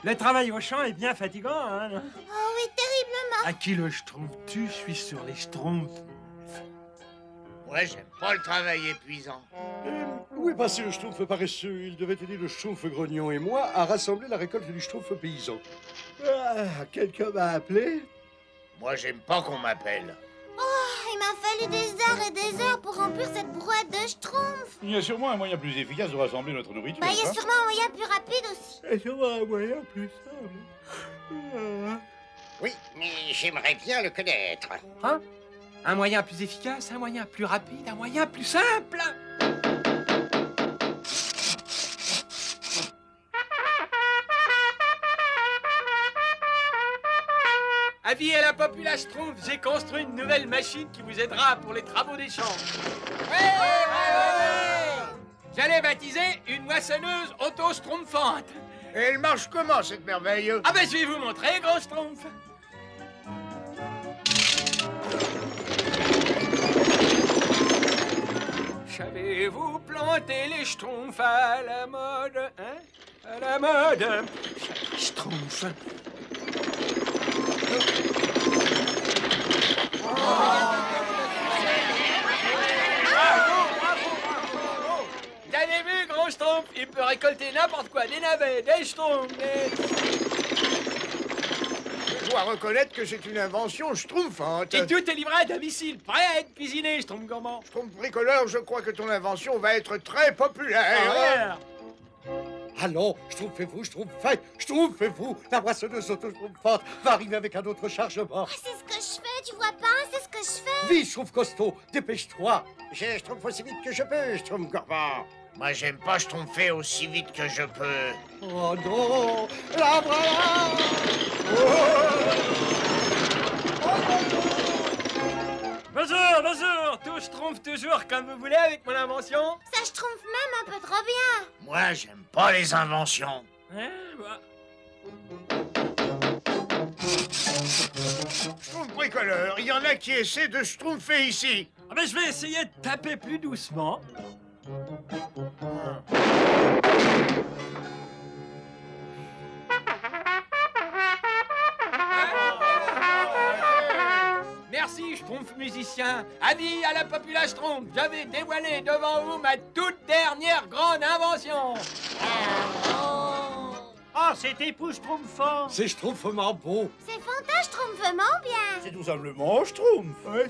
Le travail au champ est bien fatigant, hein. Oh oui, terriblement. À qui le schtroumpf tue, je suis sur les schtroumpfs. Ouais, j'aime pas le travail épuisant. Où est passé le schtroumpf paresseux? Il devait aider le schtroumpf grognon et moi à rassembler la récolte du schtroumpf paysan. Ah, quelqu'un m'a appelé? Moi, j'aime pas qu'on m'appelle. Oh, il m'a fallu des heures et des heures pour remplir cette brouette de schtroumpf. Il y a sûrement un moyen plus efficace de rassembler notre nourriture. Bah, il y a hein? sûrement un moyen plus rapide aussi. Et sûrement un moyen plus simple. Oui, mais j'aimerais bien le connaître. Hein? Un moyen plus efficace, un moyen plus rapide, un moyen plus simple. Avis à la populace Schtroumpf, j'ai construit une nouvelle machine qui vous aidera pour les travaux des champs. Ouais, J'allais baptiser une moissonneuse auto-schtroumpfante. Et elle marche comment, cette merveille? Ah ben je vais vous montrer, gros Schtroumpf. Savez-vous planter les schtroumpfs à la mode, hein? À la mode. Schtroumpf. Vous avez vu, gros Schtroumpf? Il peut récolter n'importe quoi, des navets, des schtroumpfs, Je dois reconnaître que c'est une invention schtroumpfante. Et tout est livré à domicile, prêt à être cuisiné, Schtroumpf gourmand. Schtroumpf bricoleur, je crois que ton invention va être très populaire. Allons, schtroumpfez-vous, schtroumpfez-vous. La moissonneuse auto-schtroumpfante va arriver avec un autre chargement. Ah, c'est ce que je fais, tu vois pas? C'est ce que je fais. Vite, schtroumpf costaud, dépêche-toi. Je schtroumpf aussi vite que je peux, schtroumpf gourmand. Moi, j'aime pas schtroumpfer aussi vite que je peux. Oh non, la voilà. Bonjour, tout Schtroumpf toujours comme vous voulez avec mon invention. Ça schtroumpf même un peu trop bien. Moi, j'aime pas les inventions. Hein, bah. Schtroumpf bricoleur, il y en a qui essaient de schtroumpfer ici. Ah ben, je vais essayer de taper plus doucement. Merci, Schtroumpf musicien. Avis à la populace Schtroumpf, j'avais dévoilé devant vous ma toute dernière grande invention. Oh, c'est époustouflant. C'est schtroumpfement beau. C'est fantastique, schtroumpfement bien. C'est tout simplement schtroumpf. Ouais,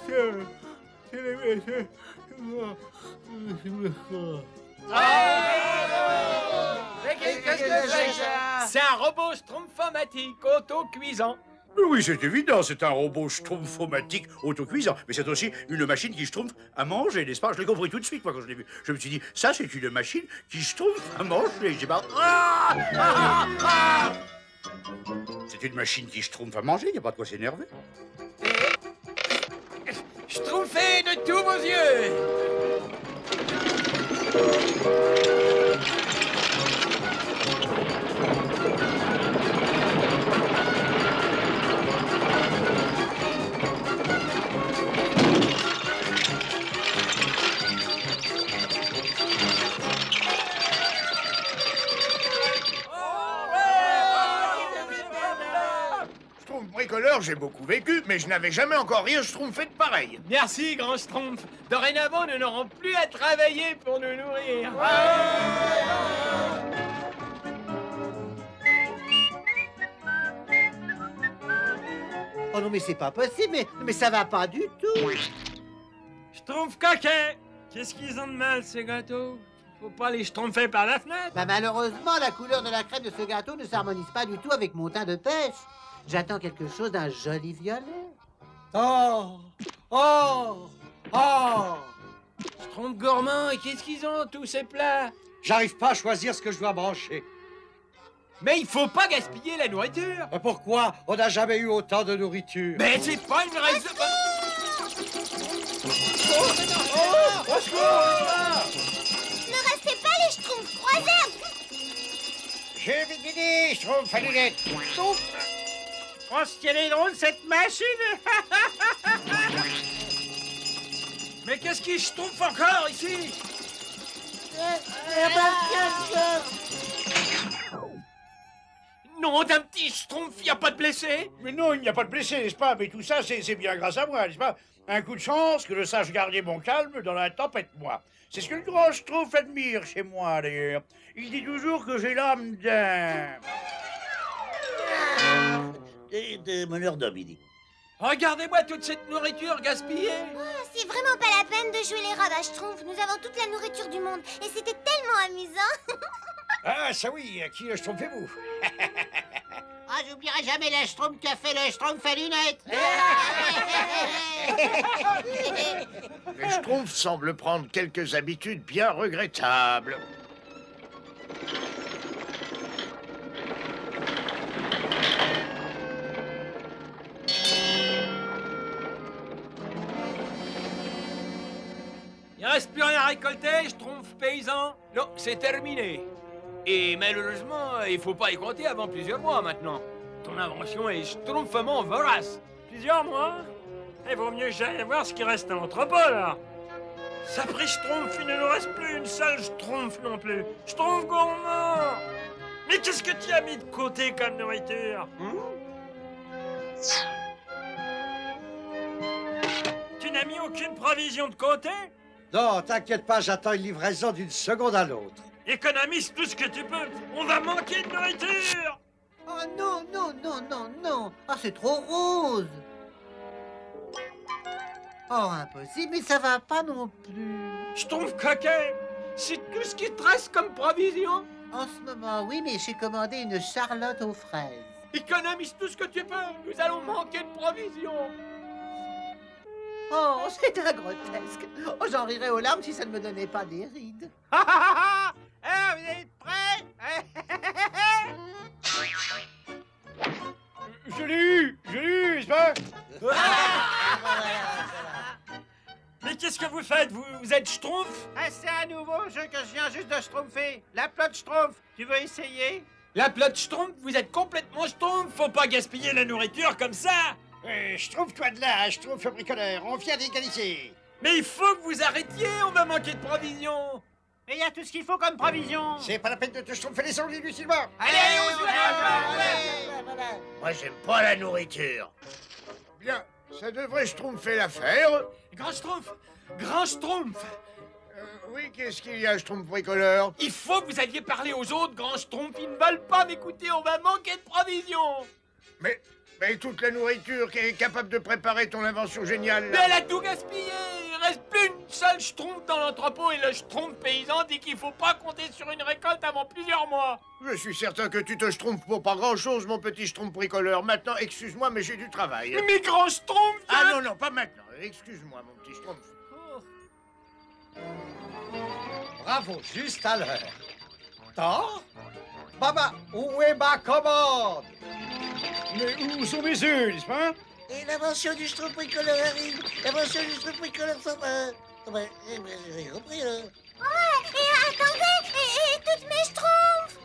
Mais qu'est-ce que c'est ça? C'est un robot schtroumpfomatique auto-cuisant. Oui, c'est évident, c'est un robot schtroumpfomatique autocuisant. Mais c'est aussi une machine qui schtroumpf à manger, n'est-ce pas? Je l'ai compris tout de suite, moi, quand je l'ai vu. Je me suis dit, ça, c'est une machine qui schtroumpf à manger. J'ai pas... C'est une machine qui schtroumpf à manger, il n'y a pas de quoi s'énerver. Schtroumpfez de tous vos yeux. Schtroumpf bricoleur, j'ai beaucoup vécu, mais je n'avais jamais encore rien schtroumpfé de pareil. Merci, grand Schtroumpf. Dorénavant, nous n'aurons plus à travailler pour nous nourrir. Oh non, mais c'est pas possible, mais ça va pas du tout. Schtroumpf coquet. Qu'est-ce qu'ils ont de mal, ces gâteaux? Faut pas les schtroumpfer par la fenêtre. Bah malheureusement, la couleur de la crème de ce gâteau ne s'harmonise pas du tout avec mon teint de pêche. J'attends quelque chose d'un joli violet. Oh, oh, oh. Schtroumpf gourmand, et qu'est-ce qu'ils ont, tous ces plats? J'arrive pas à choisir ce que je dois manger. Mais il faut pas gaspiller la nourriture. Mais pourquoi on n'a jamais eu autant de nourriture? Mais c'est pas une raison... Ne restez pas les schtroumpfs croisés. J'ai vite fini, schtroumpf à lunettes. Oh, ce qu'elle est drôle, cette machine. Mais qu'est-ce qui schtroumpf encore ici? Non, d'un petit schtroumpf, y a pas de blessé? Mais non, il n'y a pas de blessé, n'est-ce pas? Mais tout ça, c'est bien grâce à moi, n'est-ce pas? Un coup de chance, que je sache garder mon calme dans la tempête, moi. C'est ce que le grand schtroumpf admire chez moi, d'ailleurs. Il dit toujours que j'ai l'âme d'un... de meneur d'homme, il dit. Regardez-moi toute cette nourriture gaspillée. Oh, c'est vraiment pas la peine de jouer les rats à Schtroumpf. Nous avons toute la nourriture du monde et c'était tellement amusant. Ah, ça oui, qui le schtroumpfez-vous? Ah, j'oublierai jamais le Schtroumpf qu'a fait le Schtroumpf à lunettes. Les Schtroumpfs semblent prendre quelques habitudes bien regrettables. Il reste plus rien à récolter, schtroumpf paysan. Non, c'est terminé. Et malheureusement, il faut pas y compter avant plusieurs mois maintenant. Ton invention est schtroumpfement vorace. Plusieurs mois? Il vaut mieux que j'aille voir ce qui reste dans l'entrepôt, là. Sacré schtroumpf, il ne nous reste plus une seule schtroumpf non plus. Schtroumpf gourmand! Mais qu'est-ce que tu as mis de côté comme nourriture? Tu n'as mis aucune provision de côté? Non, t'inquiète pas, j'attends une livraison d'une seconde à l'autre. Économise tout ce que tu peux. On va manquer de nourriture. Oh non, non, non, non, non. Ah, c'est trop rose. Oh, impossible, mais ça va pas non plus. Schtroumpf coquet, c'est tout ce qui te reste comme provision. En ce moment, oui, mais j'ai commandé une charlotte aux fraises. Économise tout ce que tu peux. Nous allons manquer de provisions. Oh, c'est un grotesque. Oh, j'en rirais aux larmes si ça ne me donnait pas des rides. Ah, vous êtes prêts? Je l'ai eu, n'est-ce pas? Mais qu'est-ce que vous faites? Vous êtes schtroumpf? Ah, c'est un nouveau jeu que je viens juste de schtroumpfer. La plotte schtroumpf. Tu veux essayer? La plotte schtroumpf, vous êtes complètement schtroumpf. Faut pas gaspiller la nourriture comme ça. Schtroumpf-toi de là, schtroumpf bricoleur. On vient d'égaliser. Mais il faut que vous arrêtiez, on va manquer de provisions. Mais il y a tout ce qu'il faut comme provision. C'est pas la peine de te schtroumpfer les ongles inutilement. Allez, on se Voilà. Moi, j'aime pas la nourriture. Bien, ça devrait schtroumpfer l'affaire. Grand schtroumpf, grand schtroumpf. Oui, qu'est-ce qu'il y a, schtroumpf bricoleur? Il faut que vous alliez parler aux autres, grand schtroumpf. Ils ne veulent pas m'écouter, on va manquer de provisions. Mais toute la nourriture qui est capable de préparer ton invention géniale, Mais là. elle a tout gaspillé. Il reste plus une seule schtroumpf dans l'entrepôt et le schtroumpf paysan dit qu'il faut pas compter sur une récolte avant plusieurs mois. Je suis certain que tu te schtroumpfes pour pas grand-chose, mon petit schtroumpf bricoleur. Maintenant, excuse-moi, mais j'ai du travail. Mais grand schtroumpf, Ah non, pas maintenant. Excuse-moi, mon petit schtroumpf. Bravo, juste à l'heure. Tort? Baba, où est ma commande? Mais où sont mes œufs, n'est-ce pas? Et l'invention du Schtroumpf bricoleur arrive. L'invention du Schtroumpf bricoleur s'en va. J'ai compris, là. Ouais, et attendez, et toutes mes Schtroumpfs.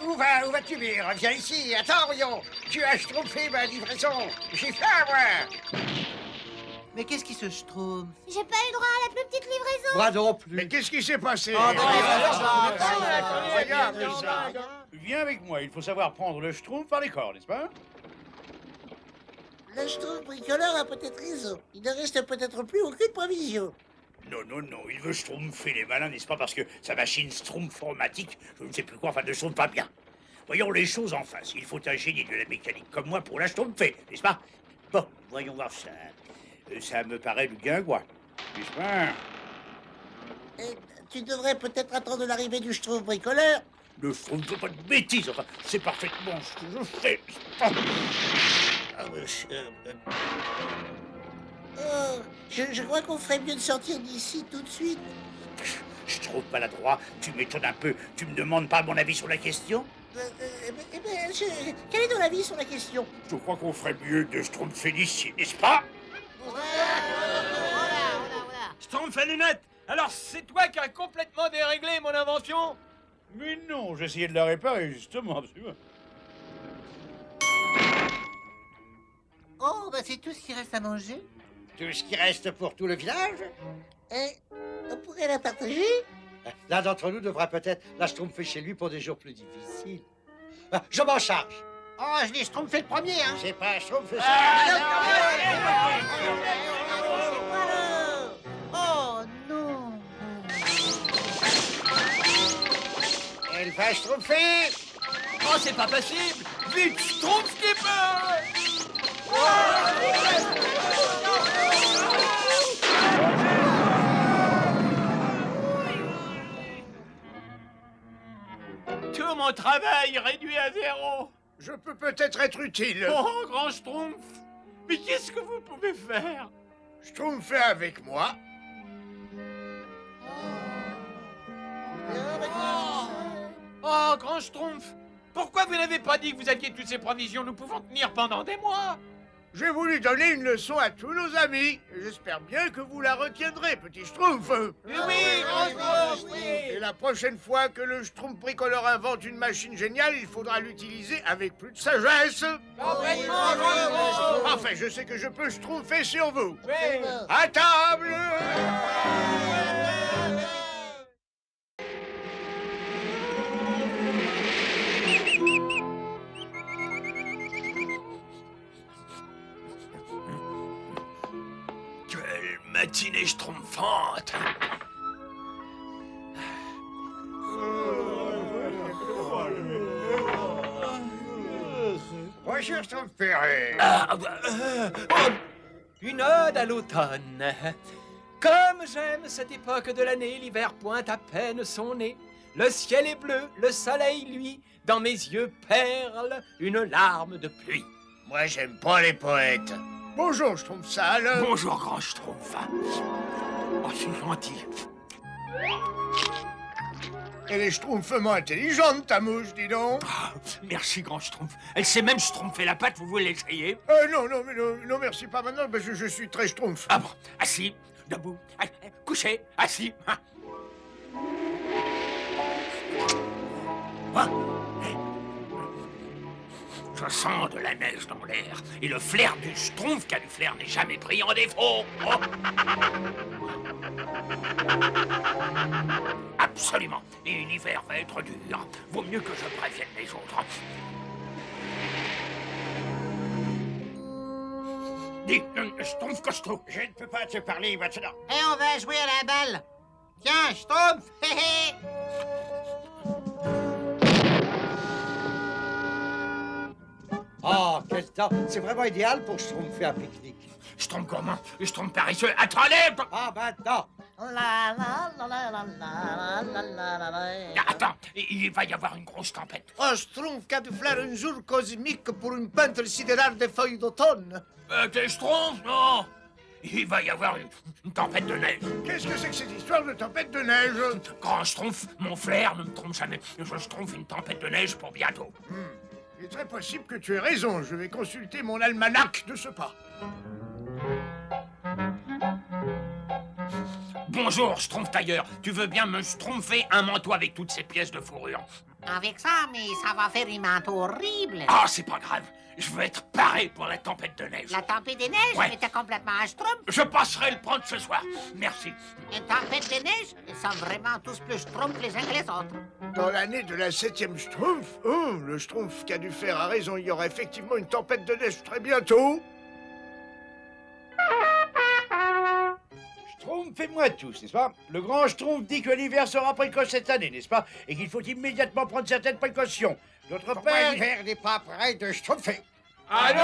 Où vas-tu, mais reviens ici. Attends, Rion. Tu as schtroumpfé ma livraison. J'ai faim, moi. Mais qu'est-ce qui se Schtroumpf? J'ai pas eu droit à la plus petite livraison. Moi non plus. Mais qu'est-ce qui s'est passé? Regarde ça. Viens avec moi, il faut savoir prendre le schtroumpf par les corps, n'est-ce pas? Le Schtroumpf bricoleur a peut-être raison. Il ne reste peut-être plus aucune provision. Non, il veut schtroumpfer les malins, n'est-ce pas? Parce que sa machine schtroumpformatique, je ne sais plus quoi, enfin, ne sonne pas bien. Voyons les choses en face. Il faut un génie de la mécanique comme moi pour la schtroumpfer, n'est-ce pas? Bon, voyons voir ça. Ça me paraît du guingois, n'est-ce pas? Tu devrais peut-être attendre l'arrivée du Schtroumpf bricoleur. Le schtroumpf ne fait pas de bêtises, enfin, c'est parfaitement ce que je fais, n'est-ce pas? Je crois qu'on ferait mieux de sortir d'ici tout de suite. Je trouve maladroit, tu m'étonnes un peu. Tu me demandes pas mon avis sur la question? Quel est ton avis sur la question? Je crois qu'on ferait mieux de schtroumpfer d'ici, n'est-ce pas? Schtroumpf à lunettes. Alors c'est toi qui as complètement déréglé mon invention? Mais non, j'essayais de la réparer, justement, absolument. Oh, bah c'est tout ce qui reste à manger. Tout ce qui reste pour tout le village? On pourrait la partager? L'un d'entre nous devra peut-être la schtroumpfer chez lui pour des jours plus difficiles. Je m'en charge. Oh, je l'ai schtroumpfé le premier, hein. C'est pas un schtroumpf, ça. Oh, non. Elle va schtroumpfer. Oh, c'est pas possible! Vite, Schtroumpf-Skipper! Tout mon travail réduit à zéro! Je peux peut-être être utile. Oh, grand Schtroumpf! Mais qu'est-ce que vous pouvez faire? Schtroumpfez avec moi. Oh, grand Schtroumpf! Pourquoi vous n'avez pas dit que vous aviez toutes ces provisions? Nous pouvons tenir pendant des mois! J'ai voulu donner une leçon à tous nos amis. J'espère bien que vous la retiendrez, petit Schtroumpf. Oui, grand Schtroumpf, oui! Et la prochaine fois que le Schtroumpf bricoleur invente une machine géniale, il faudra l'utiliser avec plus de sagesse. Parfaitement, grand Schtroumpf! Enfin, je sais que je peux Schtroumpfer sur vous. Oui! À table! Quelle matinée schtroumpfante! Bonjour, Schtroumpf Ferré. Une ode à l'automne. Comme j'aime cette époque de l'année, l'hiver pointe à peine son nez. Le ciel est bleu, le soleil, lui, dans mes yeux perle une larme de pluie. Moi, j'aime pas les poètes. Bonjour, Schtroumpf sale. Bonjour, grand Schtroumpf. Oh, c'est gentil. Elle est schtroumpfement intelligente, ta mouche, dis donc. Ah, merci, grand Schtroumpf. Elle sait même schtroumpfer la pâte, vous voulez l'essayer? Non, non, merci, pas maintenant, parce que je suis très schtroumpf. Ah bon, assis, debout, couché, assis. Hein? Je sens de la neige dans l'air, et le flair du Schtroumpf qui a du flair n'est jamais pris en défaut. Oh. Absolument, et l'hiver va être dur. Vaut mieux que je prévienne les autres. Dis, Schtroumpf costaud. Je ne peux pas te parler maintenant. Et on va jouer à la balle. Tiens, schtroumpf. Hé hé. Oh, quel temps. C'est vraiment idéal pour schtroumpfer un pique-nique. Schtroumpf gourmand, Schtroumpf paresseux, attendez! Ah, maintenant. Attends, il va y avoir une grosse tempête. Un Schtroumpf qui a dû faire un jour cosmique pour une peintre sidérale des feuilles d'automne. T'es Schtroumpf, non? Il va y avoir une tempête de neige. Qu'est-ce que c'est que cette histoire de tempête de neige? Grand Schtroumpf, mon flair ne me trompe jamais. Je schtroumpf une tempête de neige pour bientôt. Il est très possible que tu aies raison. Je vais consulter mon almanach de ce pas. Bonjour, Schtroumpf tailleur. Tu veux bien me schtroumpfer un manteau avec toutes ces pièces de fourrure? Avec ça, mais ça va faire un manteau horrible. Ah, c'est pas grave. Je veux être paré pour la tempête de neige. La tempête des neiges, Ouais. mais t'es complètement un schtroumpf. Je passerai le prendre ce soir. Merci. Une tempête des neiges, ils sont vraiment tous plus schtroumpfs les uns que les autres. Dans l'année de la 7e Schtroumpf, le Schtroumpf qui a dû faire a raison. Il y aura effectivement une tempête de neige très bientôt. Schtroumpf, fais-moi tous, n'est-ce pas? Le grand Schtroumpf dit que l'hiver sera précoce cette année, n'est-ce pas? Et qu'il faut immédiatement prendre certaines précautions. D'autre Pourquoi part... l'hiver n'est pas prêt de schtroumpfer? Ah non,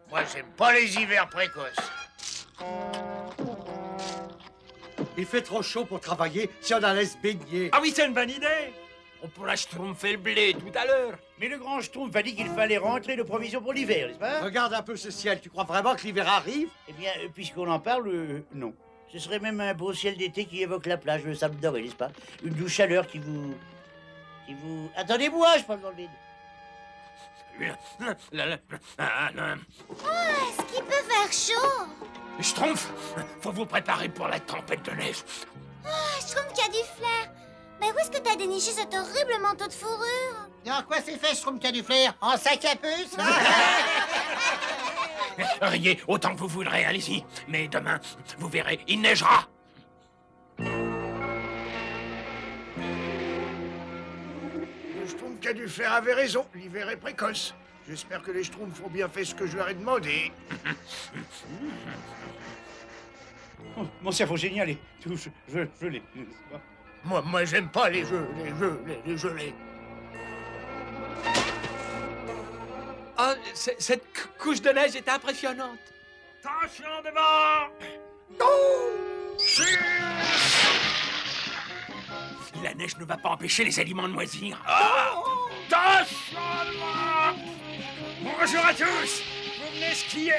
Moi, j'aime pas les hivers précoces. Il fait trop chaud pour travailler si on allait se baigner. Ah oui, c'est une bonne idée. On pourra schtroumpfer le blé tout à l'heure. Mais le grand Schtroumpf a dit qu'il fallait rentrer de provisions pour l'hiver, n'est-ce pas? Regarde un peu ce ciel. Tu crois vraiment que l'hiver arrive? Eh bien, puisqu'on en parle, non. Ce serait même un beau ciel d'été qui évoque la plage, le sable doré, n'est-ce pas? Une douce chaleur qui vous... Attendez-moi, je parle dans le vide. Est-ce qu'il peut faire chaud? Schtroumpf, faut vous préparer pour la tempête de neige. Schtroumpf qui a du flair. Mais où est-ce que t'as déniché cet horrible manteau de fourrure? Et en quoi c'est fait, schtroumpf qui a du flair? En sac à puce? Riez autant que vous voudrez, allez-y. Mais demain, vous verrez, il neigera. Le Schtroumpf qu'a dû faire avait raison. L'hiver est précoce. J'espère que les Schtroumpfs ont bien fait ce que je leur ai demandé. Oh, mon cerveau génial est tout gelé. Moi, j'aime pas les jeux gelés. Oh, cette couche de neige est impressionnante. Attention devant! La neige ne va pas empêcher les aliments de moisir. Attention devant! Bonjour à tous! Vous venez skier?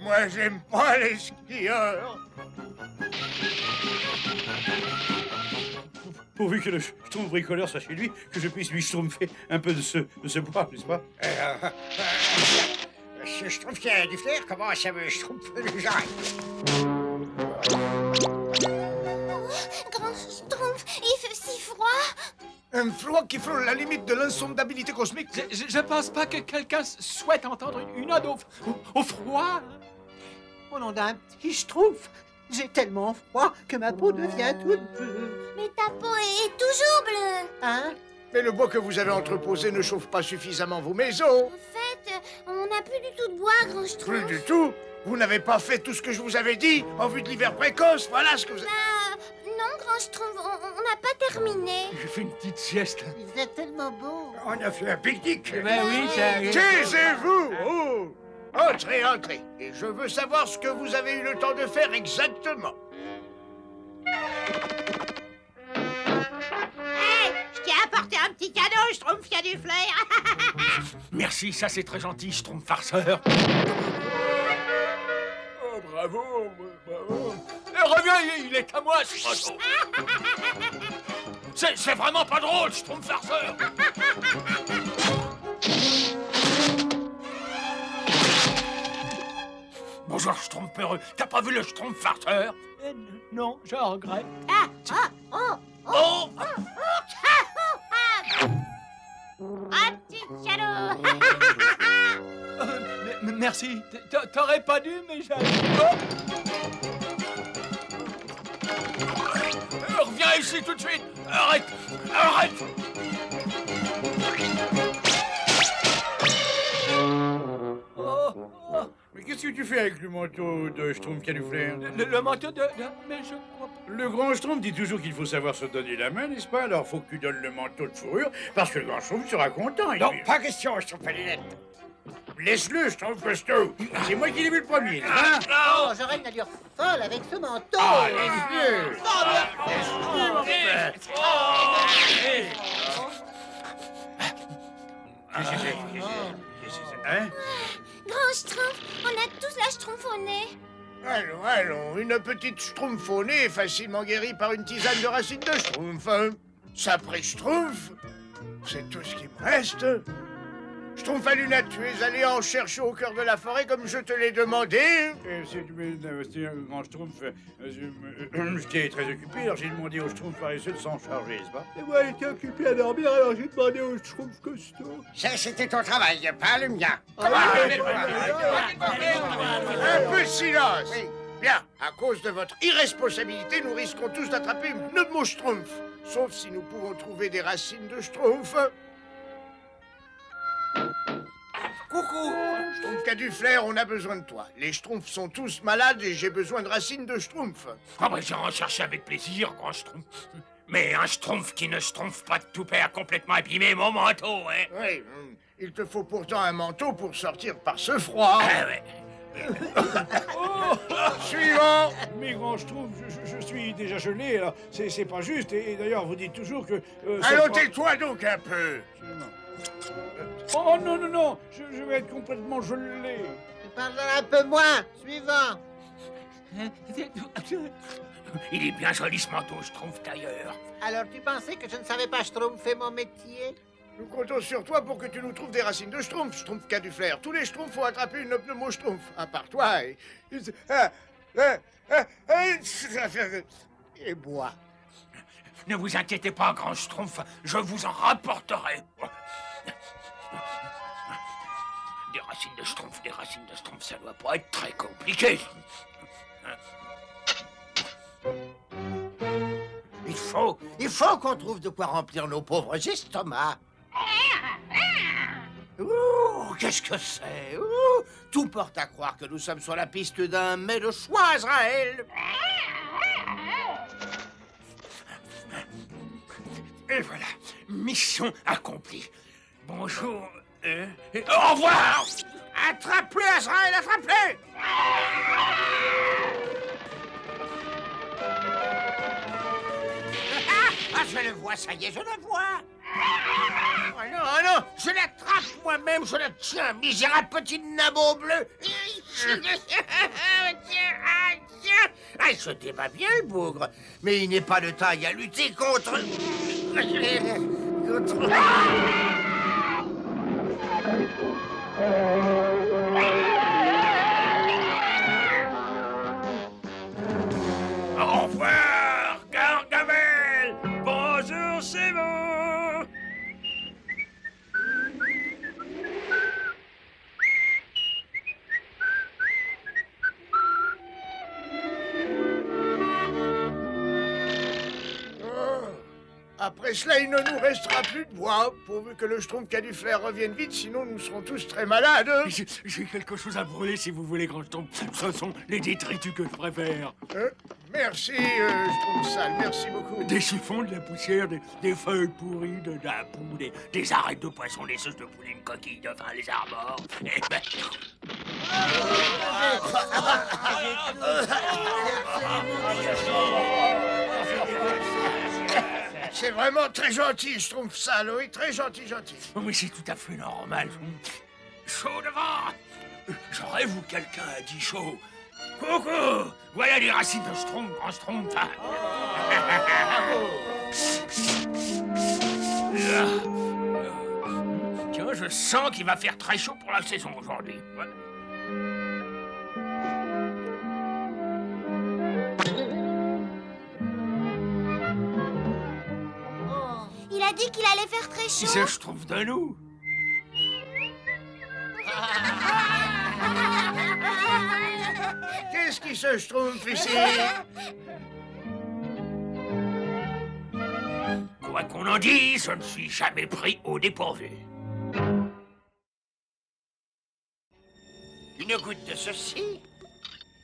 Moi, j'aime pas les skieurs. Pourvu que le Schtroumpf bricoleur soit chez lui, que je puisse lui schtroumpfer un peu de ce bois, n'est-ce pas? Ce Schtroumpf qui a du flair commence à me schtroumpfer les oreilles. Grand Schtroumpf, il fait si froid. Un froid qui frôle la limite de l'insondabilité cosmique. Je pense pas que quelqu'un souhaite entendre une ode au froid. Au nom d'un petit Schtroumpf, j'ai tellement froid que ma peau devient toute bleue. Mais ta peau est toujours bleue. Hein? Mais le bois que vous avez entreposé ne chauffe pas suffisamment vos maisons. En fait, on n'a plus du tout de bois, Grand Schtroumpf. Plus du tout. Vous n'avez pas fait tout ce que je vous avais dit en vue de l'hiver précoce. Voilà ce que vous... Non, Grand Schtroumpf, on n'a pas terminé. J'ai fait une petite sieste. Il faisait tellement beau. On a fait un pique-nique. Ben oui, ça arrive. Taisez-vous! Oh! Entrez, entrez. Et je veux savoir ce que vous avez eu le temps de faire exactement. Hey, je t'ai apporté un petit cadeau, Schtroumpf, il y a du flair. Merci, ça c'est très gentil, Schtroumpf farceur. Oh, bravo, bravo. Reviens, il est à moi, ce poteau. C'est vraiment pas drôle, Schtroumpf farceur. Bonjour, Schtroumpf peureux. T'as pas vu le Schtroumpf farceur? Non, je regrette. Oh! Un petit cadeau. Merci. T'aurais pas dû, mais j'allais. Reviens ici tout de suite. Arrête. Arrête. Mais qu'est-ce que tu fais avec le manteau de Schtroumpf qui a du flair? Le manteau de... Mais je crois pas... Le grand Schtroumpf dit toujours qu'il faut savoir se donner la main, n'est-ce pas? Alors faut que tu donnes le manteau de fourrure, parce que le grand Schtroumpf sera content. Non, pas question, Schtroumpf à lunettes. Laisse-le, Schtroumpf costaud. C'est moi qui l'ai vu le premier, hein? Oh, j'aurais une allure folle avec ce manteau. Ah, laisse-le. Hein? Grand Schtroumpf, on a tous la Schtroumpf au nez. Allons, allons. Une petite Schtroumpf au nez est facilement guérie par une tisane de racines de Schtroumpf. Hein. Sapré Schtroumpf, c'est tout ce qui me reste. Schtroumpf à lunettes, tu es allé en chercher au cœur de la forêt comme je te l'ai demandé. C'est un grand Schtroumpf. J'étais très occupé, alors j'ai demandé au Schtroumpf paresseux de s'en charger, n'est-ce pas? Et moi, j'étais occupé à dormir, alors j'ai demandé au Schtroumpf costaud. Ça, c'était ton travail, pas le mien. Un peu de silence. Bien, à cause de votre irresponsabilité, nous risquons tous d'attraper une pneumo-Schtroumpf. Sauf si nous pouvons trouver des racines de Schtroumpf. Coucou, Schtroumpf qui a du flair, on a besoin de toi. Les Schtroumpfs sont tous malades et j'ai besoin de racines de Schtroumpf. Ah bah j'irai en chercher avec plaisir, grand Schtroumpf. Mais un Schtroumpf qui ne Schtroumpf pas de tout père complètement abîmé mon manteau, hein. Oui, il te faut pourtant un manteau pour sortir par ce froid. Ah ouais. Suivant. Mais grand Schtroumpf, je suis déjà gelé, alors c'est pas juste. Et d'ailleurs, vous dites toujours que... Allons, tais-toi donc un peu. Oh non, non, non, je vais être complètement gelé. Parle un peu moins. Suivant. Il est bien joli ce manteau, Schtroumpf d'ailleurs. Alors, tu pensais que je ne savais pas Schtroumpfer mon métier? Nous comptons sur toi pour que tu nous trouves des racines de Schtroumpf. Schtroumpf qui a du flair. Tous les Schtroumpfs ont attrapé une pneumo-Schtroumpf. À part toi et bois. Ne vous inquiétez pas, grand Schtroumpf, je vous en rapporterai. Des racines racines de schtroumpf, ça doit pas être très compliqué. Il faut qu'on trouve de quoi remplir nos pauvres estomacs. Ouh, qu'est-ce que c'est? Ouh, tout porte à croire que nous sommes sur la piste d'un mets de choix, Azraël. Et voilà, mission accomplie. Bonjour, au revoir. Attrape-le, Azraël, attrape-le! Ah, je le vois, ça y est, je le vois. Oh non, je l'attrape moi-même, je la tiens, misérable petit nabot bleu. Ah, il se débat bien, le bougre, mais il n'est pas de taille à lutter contre... Au revoir, Gargamel. Bonjour, c'est vous. Après cela, il ne nous restera plus de bois, pourvu que le schtroumpf Caduflaire revienne vite, sinon nous serons tous très malades. J'ai quelque chose à brûler si vous voulez, grand schtroumpf. Ce sont les détritus que je préfère. Merci, schtroumpf sale, merci beaucoup. Des chiffons, de la poussière, des feuilles pourries, de la boue, des arêtes de poisson, des sauces de poulet, une coquille de vin, les arbores. Et ben... C'est vraiment très gentil, schtroumpf sale, oui, très gentil. Oh, mais c'est tout à fait normal. Chaud devant. J'aurais-vous quelqu'un a dit chaud. Coucou. Voilà les racines de schtroumpf, grand schtroumpf. Tiens, je sens qu'il va faire très chaud pour la saison aujourd'hui. Ouais. Il a dit qu'il allait faire très chaud. C'est je trouve de nous. Qu'est-ce qui se schtroumpf ici? Quoi qu'on en dise, je ne suis jamais pris au dépourvu. Une goutte de ceci,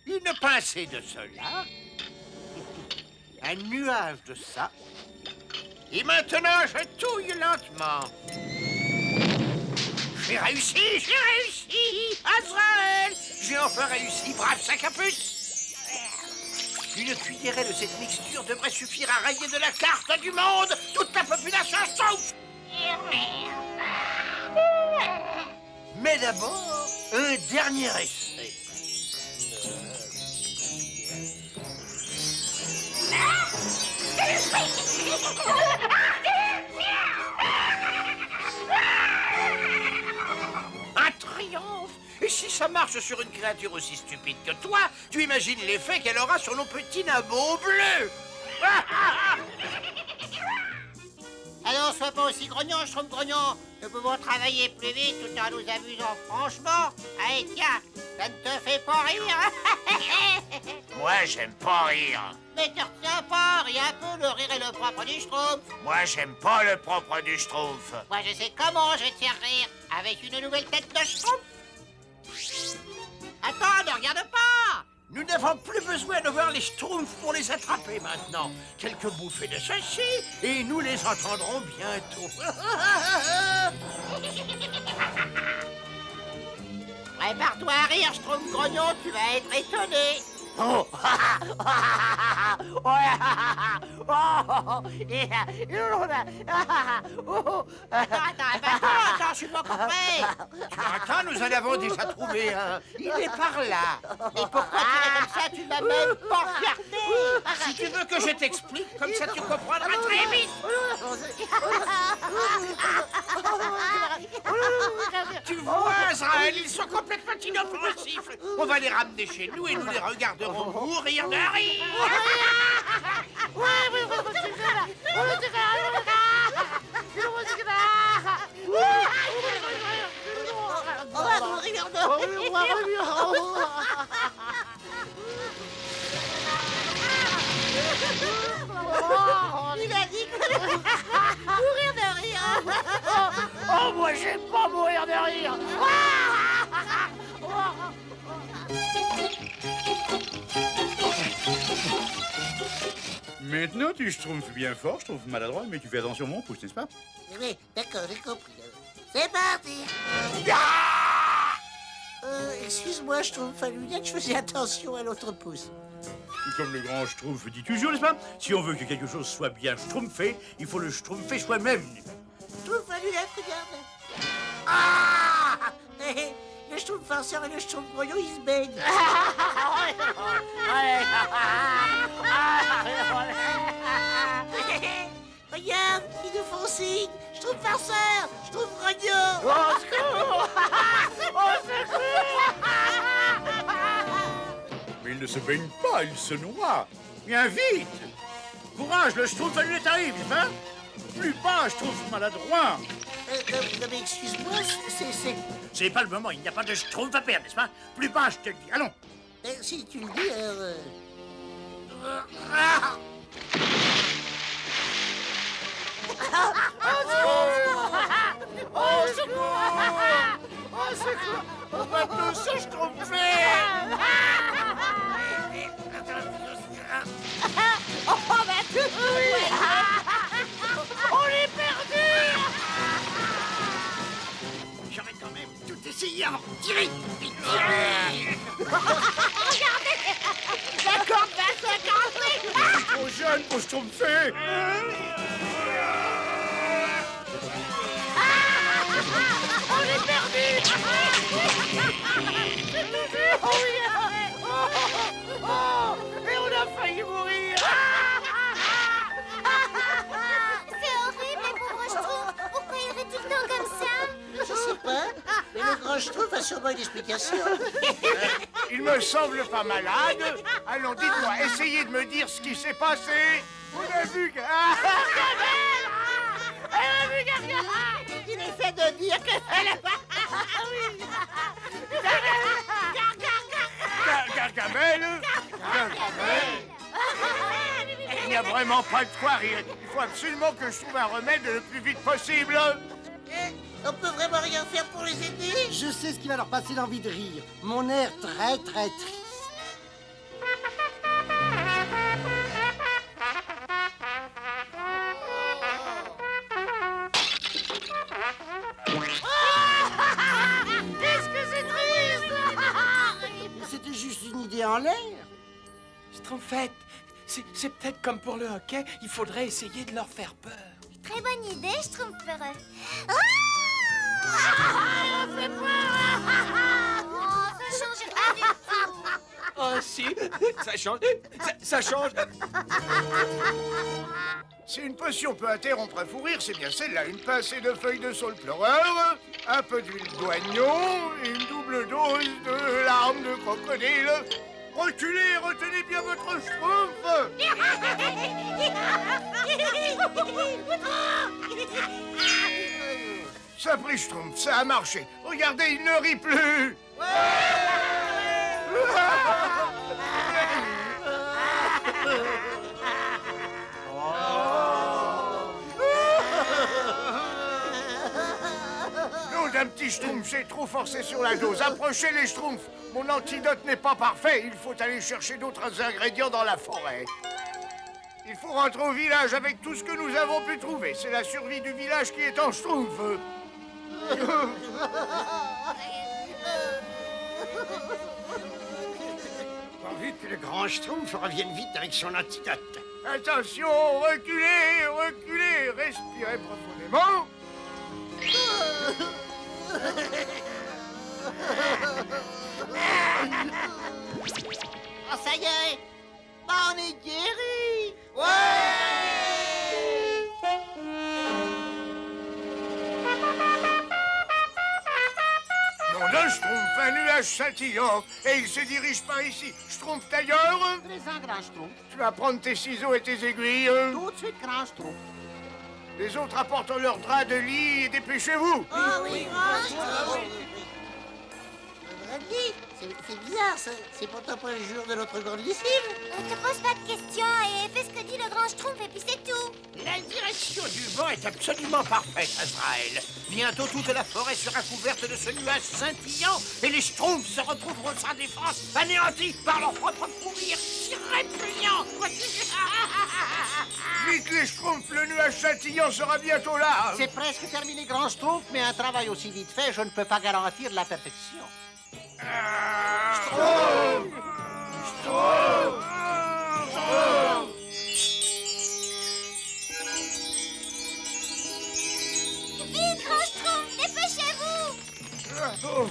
une pincée de cela, un nuage de ça. Et maintenant, je touille lentement. J'ai réussi! Azraël! J'ai enfin réussi, brave sac à puce! Une cuillerée de cette mixture devrait suffire à rayer de la carte du monde toute la population sauf. Mais d'abord, un dernier essai. Un triomphe! Et si ça marche sur une créature aussi stupide que toi, tu imagines l'effet qu'elle aura sur nos petits nabots bleus! Alors, sois pas aussi grognon, Schtroumpf grognon. Nous pouvons travailler plus vite tout en nous amusant franchement. Allez, tiens, ça ne te fait pas rire? Moi, j'aime pas rire. Mais te retiens pas, ris un peu, le rire est le propre du Schtroumpf. Moi, j'aime pas le propre du Schtroumpf. Moi, je sais comment je vais te faire rire. Avec une nouvelle tête de Schtroumpf. Attends, ne regarde pas. Nous n'avons plus besoin de voir les Schtroumpfs pour les attraper maintenant. Quelques bouffées de ceci et nous les entendrons bientôt. Prépare-toi à rire, Schtroumpf grognon, tu vas être étonné. Oh. Attends, je suis pas compris. Attends, nous en avons déjà trouvé un. Il est par là. Mais pourquoi tu es comme ça? Tu m'as même pas regardé. Si tu veux que je t'explique, comme ça tu comprendras très vite. Tu vois, Azraël, ils sont complètement inoffensifs. On va les ramener chez nous et nous les regarderons mourir de rire. On va mourir rire. Maintenant, tu schtroumpfes bien fort, je trouve maladroit, mais tu fais attention mon pouce, n'est-ce pas? Oui, d'accord, j'ai compris. C'est parti. Excuse-moi, Schtroumpf, Fallunia, que je faisais attention à l'autre pouce. Comme le grand Schtroumpf dit toujours, n'est-ce pas? Si on veut que quelque chose soit bien schtroumpfé, il faut le schtroumpfer soi-même. Schtroumpf, Fallunia, regarde. Ah! Le Schtroumpf farceur et le Schtroumpf grognon, ils se baignent. Regarde, ils nous font signe. Schtroumpf farceur, Schtroumpf grognon. Au secours! Au secours! Mais il ne se baigne pas, il se noie. Viens vite! Courage, le Schtroumpf est arrive, n'est-ce pas? Plus bas, Schtroumpf maladroit. Non mais excuse-moi, C'est pas le moment, il n'y a pas de Schtroumpf à perdre, n'est-ce pas? Plus bas, je te le dis, allons. Si tu le dis, Au secours! Au secours! On va tous se schtroumpfer! On est perdu! j'aurais quand même tout essayé avant de tirer. La corde va se casser! Je suis trop jeune pour schtroumpfer. On est perdu! Oh oui! Oh! Et on a failli mourir! C'est horrible, les pauvres Schtroumpfs. Pourquoi ils rient tout le temps comme ça? Je sais pas, mais le grand Schtroumpf a sûrement une explication. Il me semble pas malade. Allons, dites-moi, essayez de me dire ce qui s'est passé. On a vu que... Il essaie de dire qu'elle a pas... Gargamel. Il n'y a vraiment pas de quoi rire. Il faut absolument que je trouve un remède le plus vite possible. On peut vraiment rien faire pour les aider? Je sais ce qui va leur passer l'envie de rire. Mon air très très triste. Qu'est-ce que c'est triste! C'était juste une idée en l'air. Schtroumpfette, c'est peut-être comme pour le hockey, il faudrait essayer de leur faire peur. Très bonne idée, Schtroumpf peureux. Fais peur! Oh, ça change rien du tout. Oh si, ça change, ça change. Si une potion peut interrompre un fou rire, c'est bien celle-là. Une pincée de feuilles de saule pleureur, un peu d'huile d'oignon, une double dose de larmes de crocodile. Reculez, retenez bien votre schtroumpf. Ça pris schtroumpf, ça a marché. Regardez, il ne rit plus. Non, d'un petit schtroumpf, j'ai trop forcé sur la dose. Approchez les schtroumpfs. Mon antidote n'est pas parfait. Il faut aller chercher d'autres ingrédients dans la forêt. Il faut rentrer au village avec tout ce que nous avons pu trouver. C'est la survie du village qui est en schtroumpf. Pas vite que le grand Schtroumpf revienne vite avec son antidote. Attention, reculez, reculez, respirez profondément. Oh, ça y est! On est guéris! Nom d'un schtroumpf, un nuage scintillant, et il se dirige par ici. Schtroumpf tailleur, Présent, grand Schtroumpf. tu vas prendre tes ciseaux et tes aiguilles. Tout de suite, grand Schtroumpf. Les autres apportent leur drap de lit et dépêchez-vous. Oh oui, grand Schtroumpf. Bradley, c'est bizarre, ça. C'est pourtant pas le jour de notre grande lessive. Ne te pose pas de questions et fais ce que dit le grand Schtroumpf et puis c'est tout. La direction direction du vent est absolument parfaite, Azraël. Bientôt toute la forêt sera couverte de ce nuage scintillant et les Schtroumpfs se retrouveront sans défense, anéantis par leur propre fourmilière si répugnant. Vite les Schtroumpfs, le nuage scintillant sera bientôt là. C'est presque terminé, grand Schtroumpf, mais un travail aussi vite fait, je ne peux pas garantir la perfection. Vite, grand Schtroumpf, dépêchez-vous! Oh,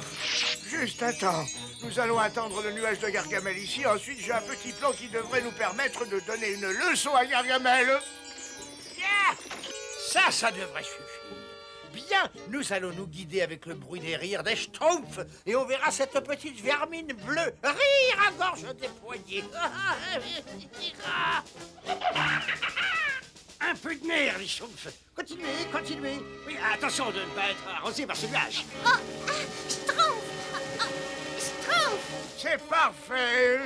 juste un temps. Nous allons attendre le nuage de Gargamel ici. Ensuite, j'ai un petit plan qui devrait nous permettre de donner une leçon à Gargamel. Bien. Ça devrait suffire. Bien, nous allons nous guider avec le bruit des rires des Schtroumpfs et on verra cette petite vermine bleue rire à gorge déployée. Un peu de nerfs, les Schtroumpfs. Continuez, continuez. Oui, attention de ne pas être arrosé par ce nuage. Oh, Schtroumpf! Schtroumpf! C'est parfait.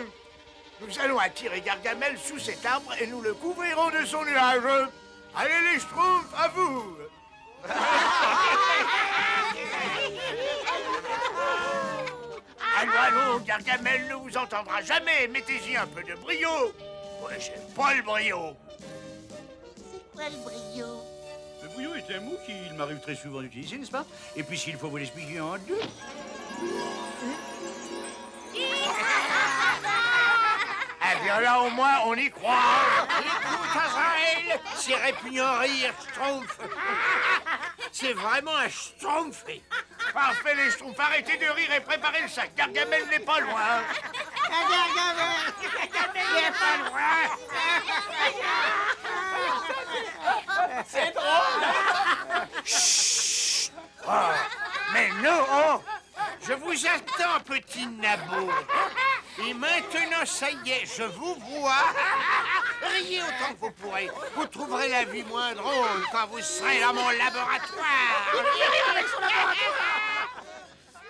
Nous allons attirer Gargamel sous cet arbre et nous le couvrirons de son nuage. Allez les Schtroumpfs, à vous. Allons, Gargamel ne vous entendra jamais. Mettez-y un peu de brio. Ouais, j'aime pas le brio. C'est quoi le brio? Le bouillon est un mot qu'il m'arrive très souvent d'utiliser, n'est-ce pas? Et puis s'il faut vous l'expliquer en deux. Eh bien là, au moins, on y croit. Écoute, Azraël, ces répugnants rires Schtroumpfs. C'est vraiment un Schtroumpfé. Parfait, les Schtroumpfs. Arrêtez de rire et préparez le sac. Gargamel n'est pas loin. Gargamel n'est pas loin. C'est drôle! Chut! Oh, mais non! Oh. Je vous attends, petit nabot. Et maintenant, ça y est, je vous vois. Riez autant que vous pourrez. Vous trouverez la vie moins drôle quand vous serez dans mon laboratoire.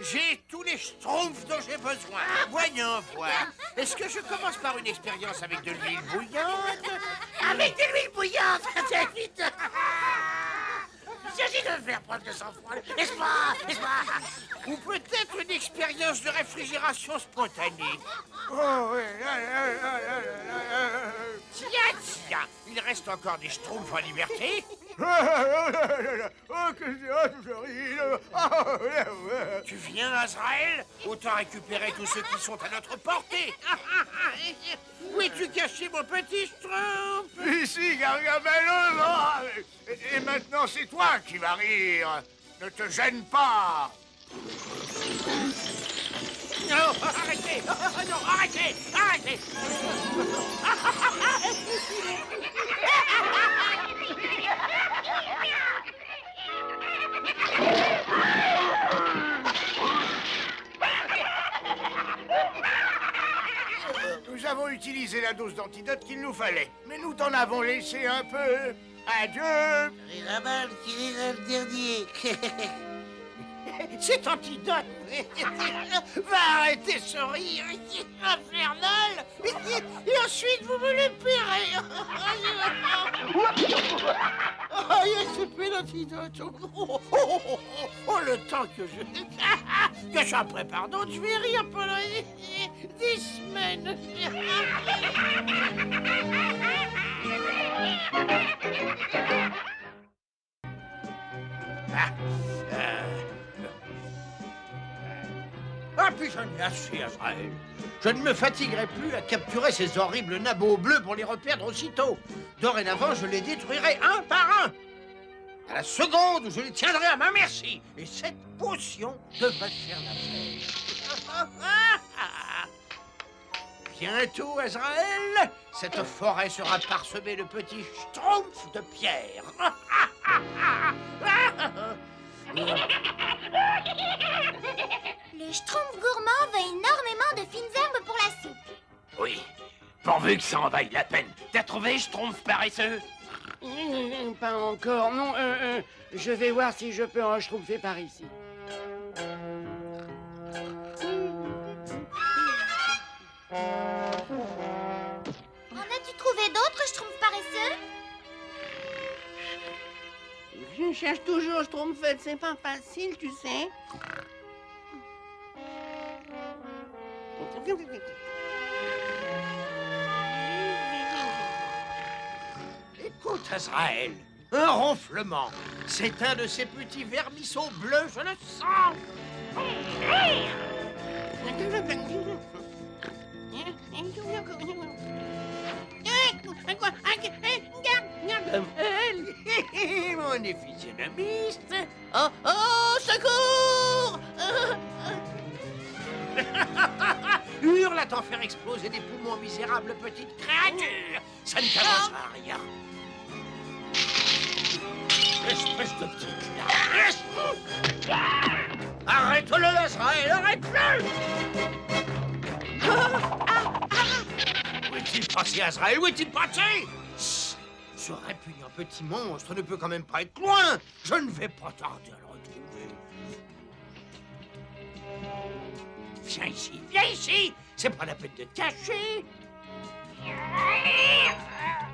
J'ai tous les Schtroumpfs dont j'ai besoin. Voyons voir. Est-ce que je commence par une expérience avec de l'huile bouillante? Avec de l'huile bouillante, c'est vite. Il s'agit de faire preuve de sang-froid, n'est-ce pas? N'est-ce pas? Ou peut-être une expérience de réfrigération spontanée. Oh, oui. Tiens, il reste encore des Schtroumpfs en liberté. Oh, que c'est horrible. Tu viens, Azraël? Autant récupérer tous ceux qui sont à notre portée. Où es-tu caché, mon petit Schtroumpf? Ici, Gargamel. Et maintenant, c'est toi qui vas rire. Ne te gêne pas. Non, arrêtez! Non, arrêtez! Arrêtez! Nous avons utilisé la dose d'antidote qu'il nous fallait, mais nous t'en avons laissé un peu. Adieu. Ramal qui rira le dernier. Cet antidote va arrêter ce rire infernal et ensuite vous me le paierez. Aïe, c'est plus l'antidote. Oh, le temps que j'en prépare d'autres, je vais rire pendant des semaines. Ah, puis j'en ai assez, Azraël. Je ne me fatiguerai plus à capturer ces horribles nabots bleus pour les reperdre aussitôt. Dorénavant, je les détruirai un par un. À la seconde où je les tiendrai à ma merci. Et cette potion devrait faire l'affaire. Bientôt, Azraël, cette forêt sera parsemée de petits schtroumpfs de pierre. Le Schtroumpf gourmand veut énormément de fines herbes pour la soupe. Oui, pourvu que ça en vaille la peine. T'as trouvé, Schtroumpf paresseux? Pas encore, non. Je vais voir si je peux en schtroumpfer par ici. En as-tu trouvé d'autres Schtroumpfs paresseux? Je cherche toujours Schtroumpfette, c'est pas facile, tu sais. Écoute, Azraël, un ronflement. C'est un de ces petits vermisseaux bleus, je le sens. Mon physionomiste. Oh, oh, secours! Hurle à t'en faire exploser des poumons, misérable petite créature. Ça ne t'avancera à rien. Espèce de petit cul. Arrête-le, Azraël, arrête-le! Où est-il passé, Azraël? Où est-il passé? Ce répugnant petit monstre ne peut quand même pas être loin. Je ne vais pas tarder à le retrouver. Viens ici, c'est pas la peine de te cacher.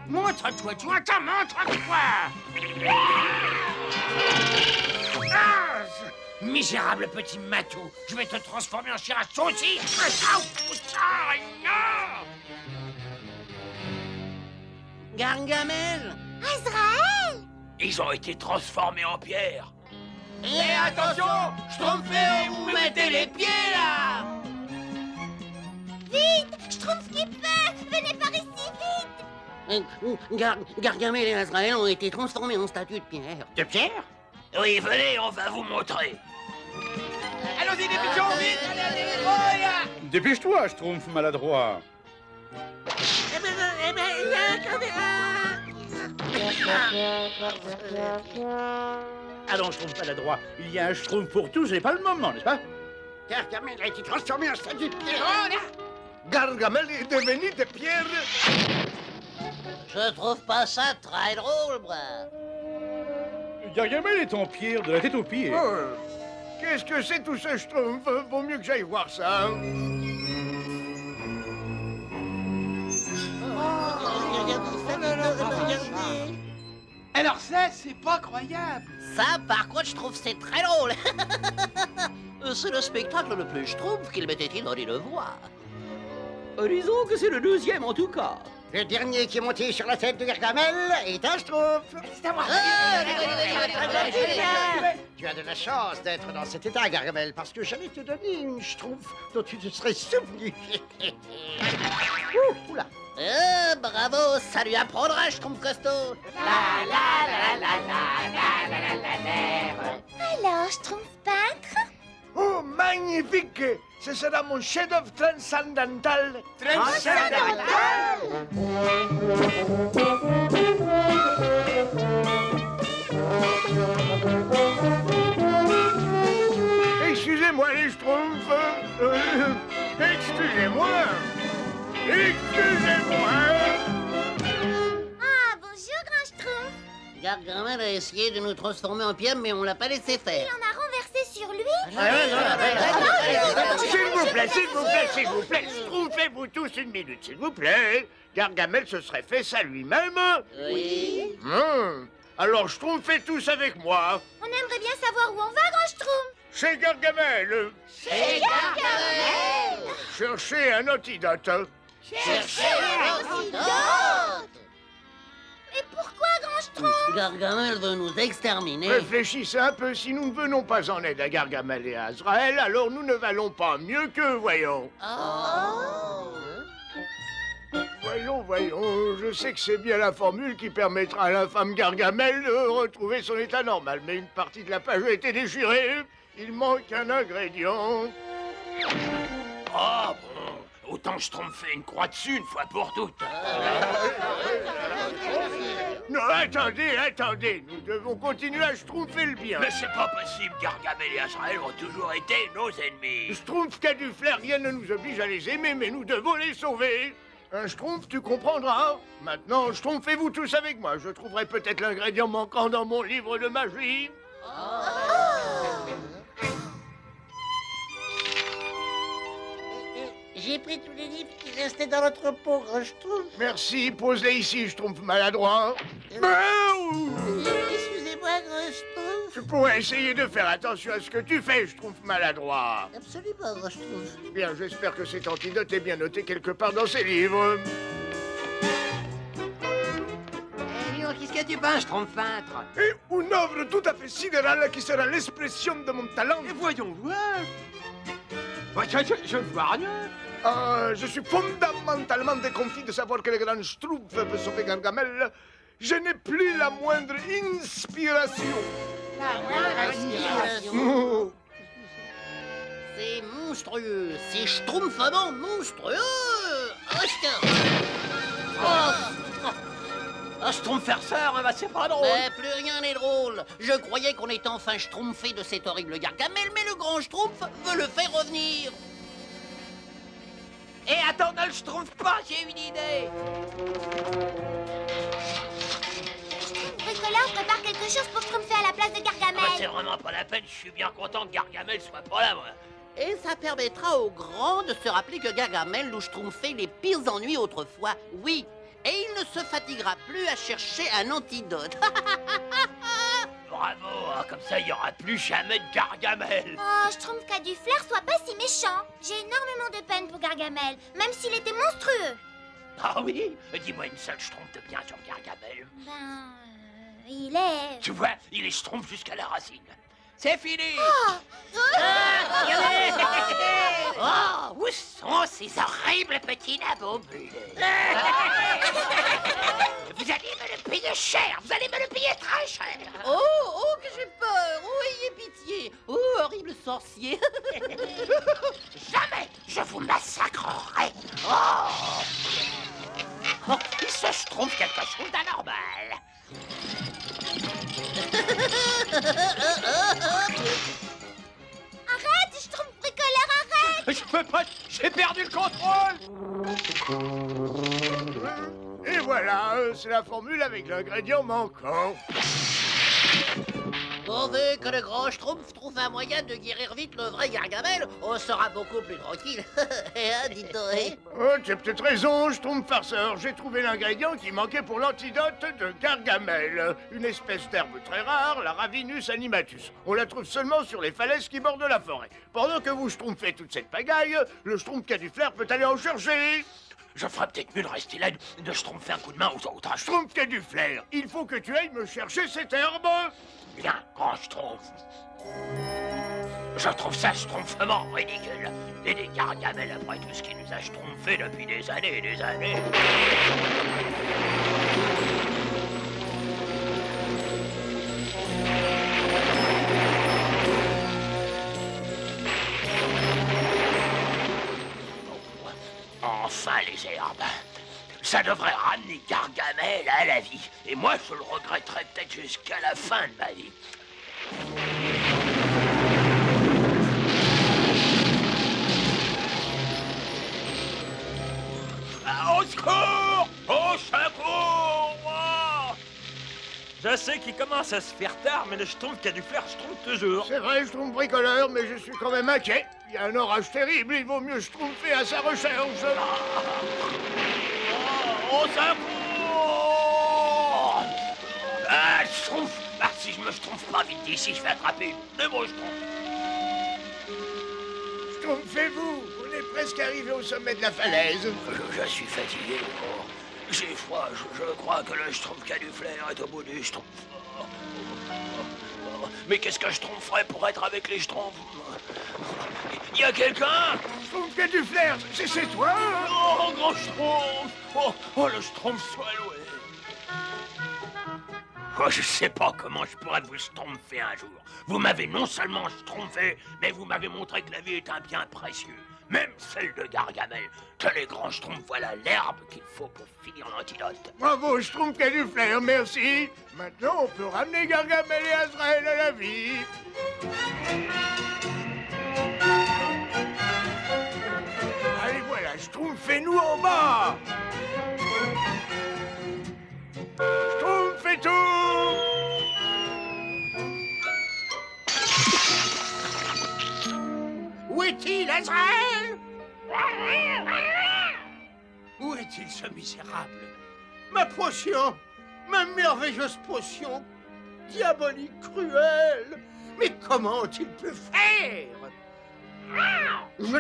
Montre-toi, tu entends, montre-toi. Ah, misérable petit matou, je vais te transformer en chair à saucisse. Non! Gargamel! Azraël! Ils ont été transformés en pierre. Et attention, Schtroumpfé, vous mettez les pieds là! Vite! Schtroumpf qui peut! Venez par ici, vite! Gargamel et Azraël ont été transformés en statues de pierre. De pierre? Oui, venez, on va vous montrer. Allons-y, dépêchons, vite! Dépêche-toi, Schtroumpf maladroit. Allons, Schtroumpf maladroit. Il y a un Schtroumpf pour tous et pas le moment, n'est-ce pas? Gargamel a été transformé en statue de pierre. Gargamel est devenu de pierre. Je trouve pas ça très drôle, moi. Gargamel est en pierre de la tête aux pieds. Oh, qu'est-ce que c'est tout ce Schtroumpf? Vaut mieux que j'aille voir ça. Alors ça, c'est pas croyable. Ça, par contre, je trouve c'est très drôle. C'est le spectacle le plus Schtroumpf qu'il m'était donné de voir. Disons que c'est le deuxième en tout cas. Le dernier qui est monté sur la tête de Gargamel est un Schtroumpf. C'est à moi. Tu as de la chance d'être dans cet état, Gargamel, parce que j'allais te donner une Schtroumpf dont tu te serais souvenu. Oula. Bravo, ça lui apprendra, Schtroumpf costaud. Alors, Schtroumpf peintre? Oh, magnifique! Ce sera mon chef-d'œuvre transcendantal. Excusez-moi, les Schtroumpfs. Excusez-moi. Excusez-moi. Ah, bonjour, grand Schtroumpf. Gargamel a essayé de nous transformer en pierre, mais on l'a pas laissé faire. Il en a renversé sur lui. S'il vous plaît, Schtroumpfez-vous tous une minute, s'il vous plaît. Gargamel se serait fait ça lui-même. Oui. Alors Schtroumpfez tous avec moi. On aimerait bien savoir où on va, grand Schtroumpf. Chez Gargamel. Chez Gargamel. Cherchez un antidote. Cherchez un antidote. Et pourquoi, grand Schtroumpf? Gargamel veut nous exterminer. Réfléchissez un peu, si nous ne venons pas en aide à Gargamel et à Azraël, alors nous ne valons pas mieux qu'eux, voyons. Voyons, je sais que c'est bien la formule qui permettra à l'infâme Gargamel de retrouver son état normal, mais une partie de la page a été déchirée. Il manque un ingrédient. Oh, bon. Autant Schtroumpfer une croix dessus une fois pour toutes. Non, attendez, nous devons continuer à Schtroumpfer le bien. Mais c'est pas possible, Gargamel et Azraël ont toujours été nos ennemis. Schtroumpf qui a du flair, rien ne nous oblige à les aimer, mais nous devons les sauver. Un Schtroumpf, tu comprendras. Maintenant, Schtroumpfez-vous tous avec moi. Je trouverai peut-être l'ingrédient manquant dans mon livre de magie. J'ai pris tous les livres qui restaient dans l'entrepôt, grand Schtroumpf. Merci, pose-les ici, Schtroumpf maladroit. Excusez-moi, grand Schtroumpf. pourrais essayer de faire attention à ce que tu fais, Schtroumpf maladroit. Absolument, Schtroumpf. Bien, j'espère que cet antidote est bien noté quelque part dans ces livres. Qu'est-ce que tu penses, Schtroumpf peintre? Et une œuvre tout à fait sidérale qui sera l'expression de mon talent. Et voyons voir. Je ne vois rien. Je suis fondamentalement déconfit de savoir que le grand Schtroumpf veut sauver Gargamel. Je n'ai plus la moindre inspiration. C'est monstrueux. C'est schtroumpfement monstrueux. Un Schtroumpferceur, bah c'est pas drôle. Plus rien n'est drôle. Je croyais qu'on était enfin schtroumpfé de cet horrible Gargamel, mais le grand Schtroumpf veut le faire revenir. Et attends, ne le Schtroumpf pas, j'ai une idée. Bricoleur prépare quelque chose pour Schtroumpfer à la place de Gargamel. C'est vraiment pas la peine, je suis bien content que Gargamel soit pas là, moi. Et ça permettra au grand de se rappeler que Gargamel nous schtroumpfait les pires ennuis autrefois, oui. Et il ne se fatiguera plus à chercher un antidote. Bravo, comme ça il n'y aura plus jamais de Gargamel. Oh, Schtroumpf qui a du flair, sois pas si méchant. J'ai énormément de peine pour Gargamel, même s'il était monstrueux. Ah oui? Dis-moi une seule Schtroumpf de bien sur Gargamel. Il est... Tu vois, il est Schtroumpf jusqu'à la racine. C'est fini. Oh, où sont ces horribles petits nabots bleus? Vous allez me le payer cher, vous allez me le payer très cher. Oh, que j'ai peur, ayez pitié. Oh, horrible sorcier. Jamais je vous massacrerai. Il se Schtroumpf quelque chose d'anormal. Arrête, Schtroumpf bricoleur, arrête! Je peux pas, j'ai perdu le contrôle. Et voilà, c'est la formule avec l'ingrédient manquant. Pourvu que le grand Schtroumpf trouve un moyen de guérir vite le vrai Gargamel, on sera beaucoup plus tranquille. Dites donc, Oh, tu as peut-être raison, Schtroumpf farceur. J'ai trouvé l'ingrédient qui manquait pour l'antidote de Gargamel. Une espèce d'herbe très rare, la Ravinus animatus. On la trouve seulement sur les falaises qui bordent la forêt. Pendant que vous schtroumpfez toute cette pagaille, le Schtroumpf qui a du flair peut aller en chercher. Je ferais peut-être mieux de rester là, de Schtroumpfer un coup de main aux autres. Schtroumpf qui a du flair, il faut que tu ailles me chercher cette herbe. Bien, grand Schtroumpf. Je trouve ça schtroumpfement ridicule. Aider Gargamel après tout ce qu'il nous a schtroumpfé depuis des années et des années. Enfin, les herbes. Ça devrait ramener Gargamel à la vie. Et moi, je le regretterai peut-être jusqu'à la fin de ma vie. Au secours! Au secours! Je sais qu'il commence à se faire tard, mais le Schtroumpf qui a du flair, Schtroumpf toujours. C'est vrai, Schtroumpf bricoleur, mais je suis quand même inquiet. Il y a un orage terrible, il vaut mieux Schtroumpfer à sa recherche. Au secours! Schtroumpf! Si je me Schtroumpf pas vite d'ici, je vais attraper une de vos Schtroumpfs. Schtroumpfez-vous, on est presque arrivé au sommet de la falaise. Je suis fatigué. J'ai froid, je crois que le Schtroumpf qui a du flair est au bout du Schtroumpf. Mais qu'est-ce que Schtroumpf ferait pour être avec les Schtroumpfs? Il y a quelqu'un? Schtroumpf qui a du flair, c'est toi? Oh, grand Schtroumpf! Oh, le Schtroumpf soit loué! Oh, je sais pas comment je pourrais vous schtroumpfer un jour. Vous m'avez non seulement schtroumpfé, mais vous m'avez montré que la vie est un bien précieux. Même celle de Gargamel. Tenez, grand Schtroumpf, voilà l'herbe qu'il faut pour finir l'antidote. Bravo, Schtroumpf qui a du flair, merci. Maintenant, on peut ramener Gargamel et Azrael à la vie. Allez, voilà, Schtroumpfez-nous en bas. Schtroumpfez tout. Où est-il, Azrael? Où est-il, ce misérable? Ma potion! Ma merveilleuse potion! diabolique cruel. Mais comment ont-ils pu faire? Je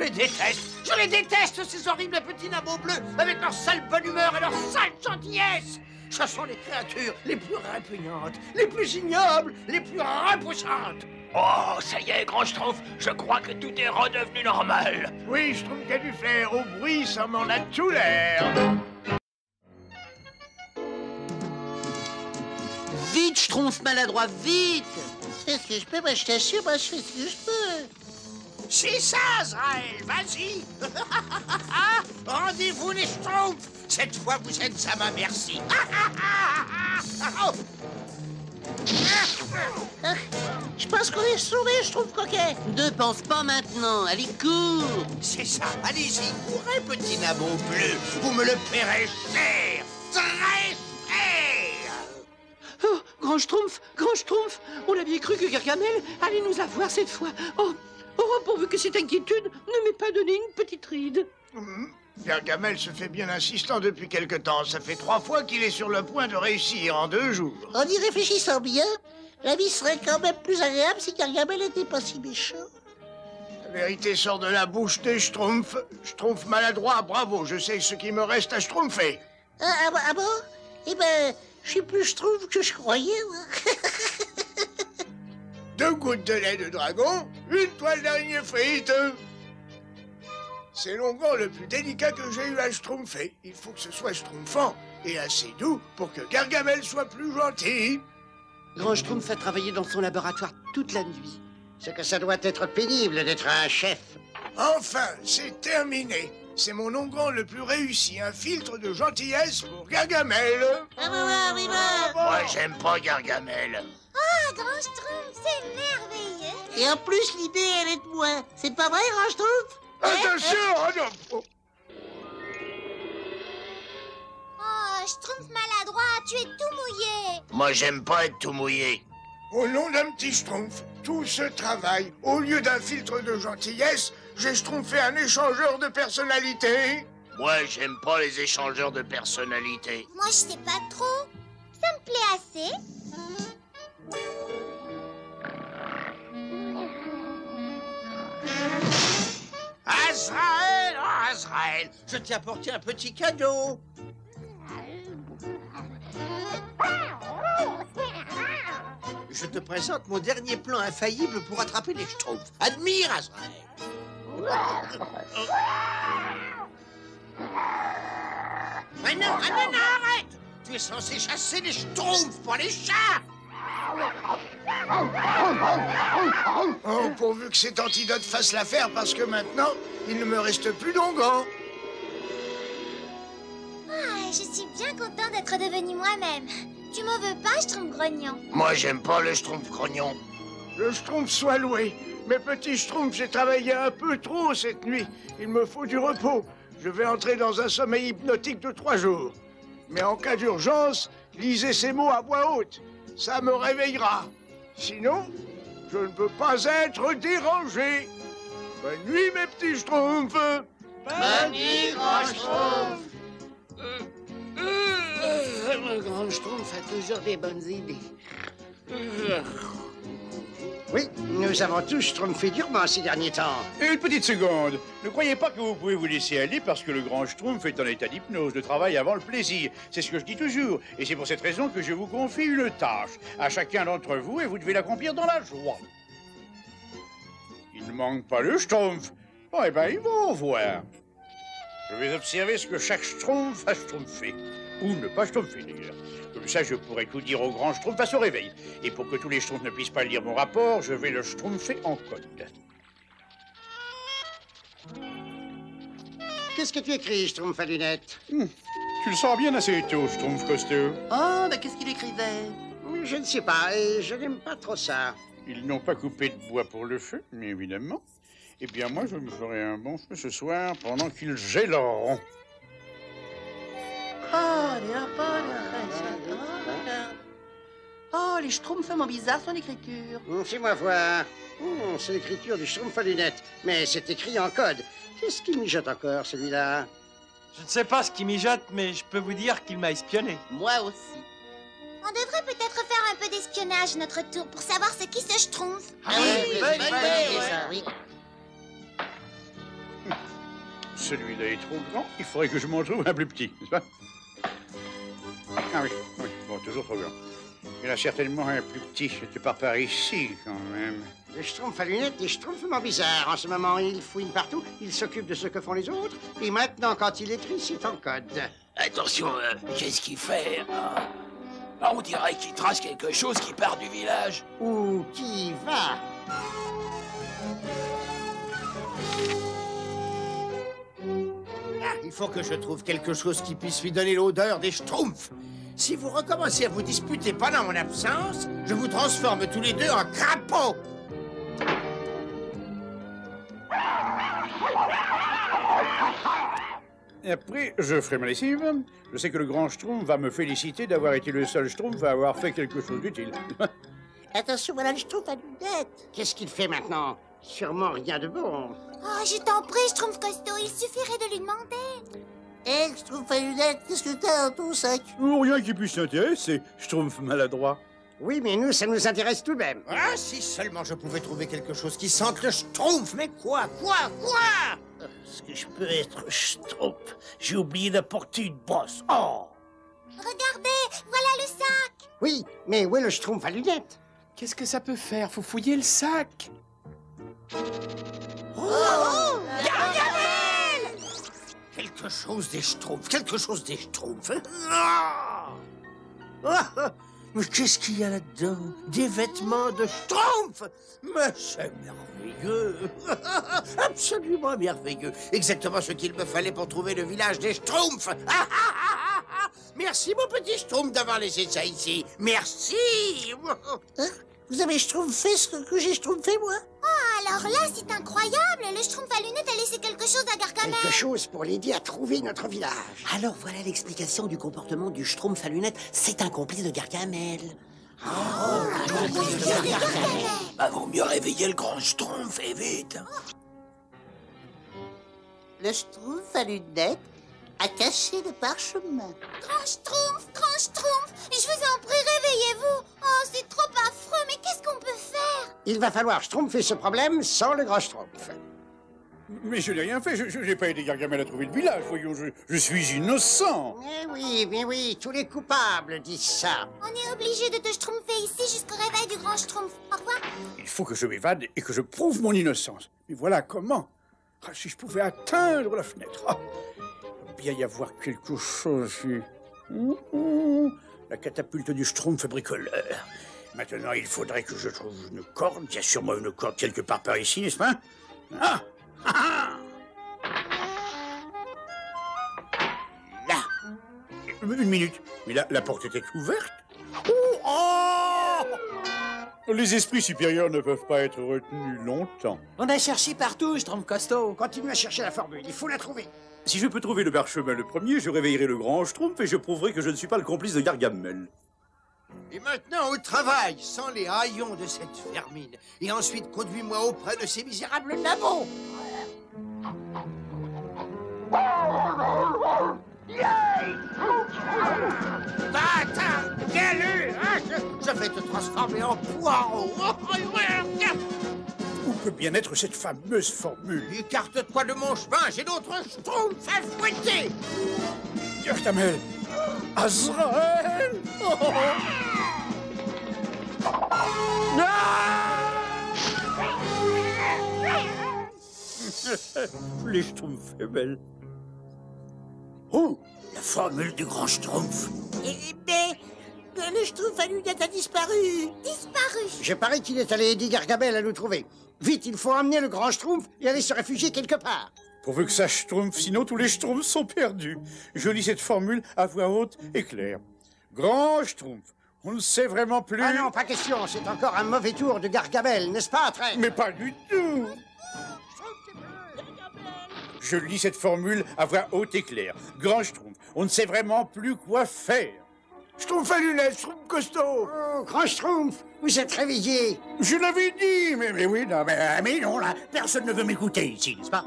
les déteste, ces horribles petits nabots bleus, avec leur sale bonne humeur et leur sale gentillesse. Ce sont les créatures les plus répugnantes, les plus ignobles, les plus repoussantes. Oh, ça y est, grand Schtroumpf, je crois que tout est redevenu normal. Oui, Schtroumpf a dû faire au bruit, ça m'en a tout l'air. Vite, Schtroumpf maladroit, vite! C'est ce que je peux, moi je t'assure, moi je fais ce que je peux. C'est ça, Azraël, vas-y. Rendez-vous les Schtroumpfs. Cette fois, vous êtes à ma merci. Je pense qu'on est sauvés, je trouve coquet. Ne pense pas maintenant, allez, cours! C'est ça, allez-y, courez, petit nabot bleu. Vous me le paierez cher, très cher. Oh, Grand Schtroumpf, on a bien cru que Gargamel allait nous avoir cette fois. Oh, pourvu que cette inquiétude ne m'ait pas donné une petite ride. Gargamel se fait bien insistant depuis quelque temps. Ça fait 3 fois qu'il est sur le point de réussir en 2 jours. En y réfléchissant bien, la vie serait quand même plus agréable si Gargamel n'était pas si méchant. La vérité sort de la bouche des Schtroumpfs. Schtroumpf maladroit, bravo, je sais ce qui me reste à schtroumpfer. Ah bon? Eh ben, je suis plus Schtroumpf que je croyais, moi. 2 gouttes de lait de dragon, une toile d'araignée frite. C'est l'onguent le plus délicat que j'ai eu à schtroumpfer. Il faut que ce soit schtroumpfant et assez doux pour que Gargamel soit plus gentil. Grand Schtroumpf a travaillé dans son laboratoire toute la nuit. C'est que ça doit être pénible d'être un chef. Enfin, c'est terminé. C'est mon onguent le plus réussi, un filtre de gentillesse pour Gargamel. Oui. Moi, j'aime pas Gargamel. Oh, Grand Schtroumpf, c'est merveilleux. Et en plus, l'idée, elle est de moi. C'est pas vrai, Grand Schtroumpf? Attention! Oh, Schtroumpf maladroit, tu es tout mouillé. Moi, j'aime pas être tout mouillé. Au nom d'un petit schtroumpf, tout ce travail, au lieu d'un filtre de gentillesse, j'ai schtroumpfé un échangeur de personnalité. Moi, j'aime pas les échangeurs de personnalité. Moi, je sais pas trop. Ça me plaît assez. Azraël, je t'ai apporté un petit cadeau. Je te présente mon dernier plan infaillible pour attraper les Schtroumpfs. Admire, Azraël. Non, arrête! Tu es censé chasser les Schtroumpfs, pas les chats! Oh, pourvu que cet antidote fasse l'affaire, parce que maintenant, il ne me reste plus d'onguent. Ah, je suis bien content d'être devenu moi-même. Tu m'en veux pas, Schtroumpf grognon? Moi, j'aime pas le Schtroumpf grognon. Le Schtroumpf soit loué. Mais petit Schtroumpf, j'ai travaillé un peu trop cette nuit. Il me faut du repos. Je vais entrer dans un sommeil hypnotique de 3 jours. Mais en cas d'urgence, lisez ces mots à voix haute. Ça me réveillera. Sinon, je ne peux pas être dérangé. Bonne nuit, mes petits Schtroumpfs. Bonne nuit, Grand Schtroumpf. Le Grand Schtroumpf a toujours des bonnes idées. Oui, nous avons tous schtroumpfé durement ces derniers temps. Une petite seconde. Ne croyez pas que vous pouvez vous laisser aller parce que le grand Schtroumpf est en état d'hypnose, de travail avant le plaisir. C'est ce que je dis toujours. Et c'est pour cette raison que je vous confie une tâche à chacun d'entre vous et vous devez l'accomplir dans la joie. Il ne manque pas le Schtroumpf. Oh, eh bien, ils vont voir. Je vais observer ce que chaque Schtroumpf a schtroumpfé. Ou ne pas schtroumpfer, d'ailleurs. Comme ça, je pourrai tout dire au grand Schtroumpf à son réveil. Et pour que tous les Schtroumpfs ne puissent pas lire mon rapport, je vais le schtroumpfer en code. Qu'est-ce que tu écris, Schtroumpf à lunettes? Tu le sens bien assez tôt, Schtroumpf costaud. Oh, mais qu'est-ce qu'il écrivait? Je ne sais pas, et je n'aime pas trop ça. Ils n'ont pas coupé de bois pour le feu, mais évidemment. Eh bien, moi, je me ferai un bon feu ce soir pendant qu'ils gèleront. Oh, les Schtroumpfs font bizarre son écriture. Fais-moi voir. C'est l'écriture du Schtroumpf à lunettes, mais c'est écrit en code. Qu'est-ce qu'il mijote encore, celui-là? Je ne sais pas ce qui mijote, mais je peux vous dire qu'il m'a espionné. Moi aussi. On devrait peut-être faire un peu d'espionnage notre tour pour savoir ce qui se schtroumpf. Oui. Celui-là est trop grand, il faudrait que je m'en trouve un plus petit, n'est-ce pas? Ah oui, oui, bon, toujours trop grand. Il y en a certainement un plus petit quelque part par ici, quand même. Le schtroumpf à lunettes est schtroumpfement bizarre. En ce moment, il fouine partout, il s'occupe de ce que font les autres, et maintenant, quand il écrit, c'est en code. Attention, qu'est-ce qu'il fait on dirait qu'il trace quelque chose qui part du village. Où qui va? Il faut que je trouve quelque chose qui puisse lui donner l'odeur des schtroumpfs. Si vous recommencez à vous disputer pendant mon absence, je vous transforme tous les deux en crapauds. Et après, je ferai ma lessive. Je sais que le grand schtroumpf va me féliciter d'avoir été le seul schtroumpf à avoir fait quelque chose d'utile. Attention, voilà le schtroumpf à lunettes. Qu'est-ce qu'il fait maintenant? Sûrement rien de bon. Oh, je t'en prie, Schtroumpf costaud, il suffirait de lui demander. Hé, schtroumpf à lunettes, qu'est-ce que t'as dans ton sac? Oh, rien qui puisse t'intéresser, schtroumpf maladroit. Oui, mais nous, ça nous intéresse tout de même. Ah, si seulement je pouvais trouver quelque chose qui sente le schtroumpf, mais quoi? Est-ce que je peux être schtroumpf? J'ai oublié d'apporter une brosse. Oh! Regardez, voilà le sac. Oui, mais où est le schtroumpf à lunettes? Qu'est-ce que ça peut faire? Faut fouiller le sac. Gargamel! Quelque chose des schtroumpfs, quelque chose des schtroumpfs. Ah! Ah! Mais qu'est-ce qu'il y a là-dedans? Des vêtements de schtroumpf? Mais c'est merveilleux! Absolument merveilleux! Exactement ce qu'il me fallait pour trouver le village des schtroumpfs! Merci, mon petit schtroumpf, d'avoir laissé ça ici. Merci! Vous avez schtroumpfé ce que j'ai schtroumpfé, moi? Oh, alors là, c'est incroyable. Le Schtroumpf à lunettes a laissé quelque chose à Gargamel. Quelque chose pour l'aider à trouver notre village. Alors voilà l'explication du comportement du schtroumpf à lunettes. C'est un complice de Gargamel. Bah, vaut mieux réveiller le grand schtroumpf, et vite. Le schtroumpf à lunettes a caché le parchemin. Grand Schtroumpf, je vous en prie, réveillez-vous. Oh, c'est trop affreux, mais qu'est-ce qu'on peut faire? Il va falloir schtroumpfer ce problème sans le grand schtroumpf. Mais je n'ai rien fait, je n'ai pas aidé Gargamel à trouver le village, voyons, je suis innocent. Mais oui, tous les coupables disent ça. On est obligé de te schtroumpfer ici jusqu'au réveil du grand Schtroumpf. Au revoir. Il faut que je m'évade et que je prouve mon innocence. Mais voilà comment. Ah, si je pouvais atteindre la fenêtre. Ah, il doit bien y avoir quelque chose ici. La catapulte du schtroumpf bricoleur. Maintenant, il faudrait que je trouve une corde. Il y a sûrement une corde quelque part par ici, n'est-ce pas? Ah! Là. Une minute. Mais là, la porte était ouverte. Les esprits supérieurs ne peuvent pas être retenus longtemps. On a cherché partout, Schtroumpf costaud. Continue à chercher la formule, il faut la trouver. Si je peux trouver le parchemin le premier, je réveillerai le grand Schtroumpf et je prouverai que je ne suis pas le complice de Gargamel. Et maintenant, au travail, sans les haillons de cette vermine. Et ensuite, conduis-moi auprès de ces misérables nabots. Bâtard, galu, hein, je vais te transformer en poireau. Où peut bien être cette fameuse formule? Écarte-toi de mon chemin, j'ai d'autres schtroumpfs à fouetter. Gargamel! Azraël! Les schtroumpfs est belle. Oh! La formule du grand schtroumpf. Mais le schtroumpf à lunettes a disparu. Je parie qu'il est allé aider Gargamel à nous trouver. Vite, il faut emmener le grand schtroumpf et aller se réfugier quelque part. Pourvu que ça schtroumpf, sinon tous les schtroumpfs sont perdus. Je lis cette formule à voix haute et claire. Grand schtroumpf, on ne sait vraiment plus... Ah non, pas question, c'est encore un mauvais tour de Gargamel, n'est-ce pas, traître? Mais pas du tout. Je lis cette formule à voix haute et claire. Grand schtroumpf, on ne sait vraiment plus quoi faire. Schtroumpf à lunettes, Schtroumpf costaud. Oh, grand schtroumpf, vous êtes réveillé. Je l'avais dit, mais oui, non, mais non, là, Personne ne veut m'écouter ici, n'est-ce pas?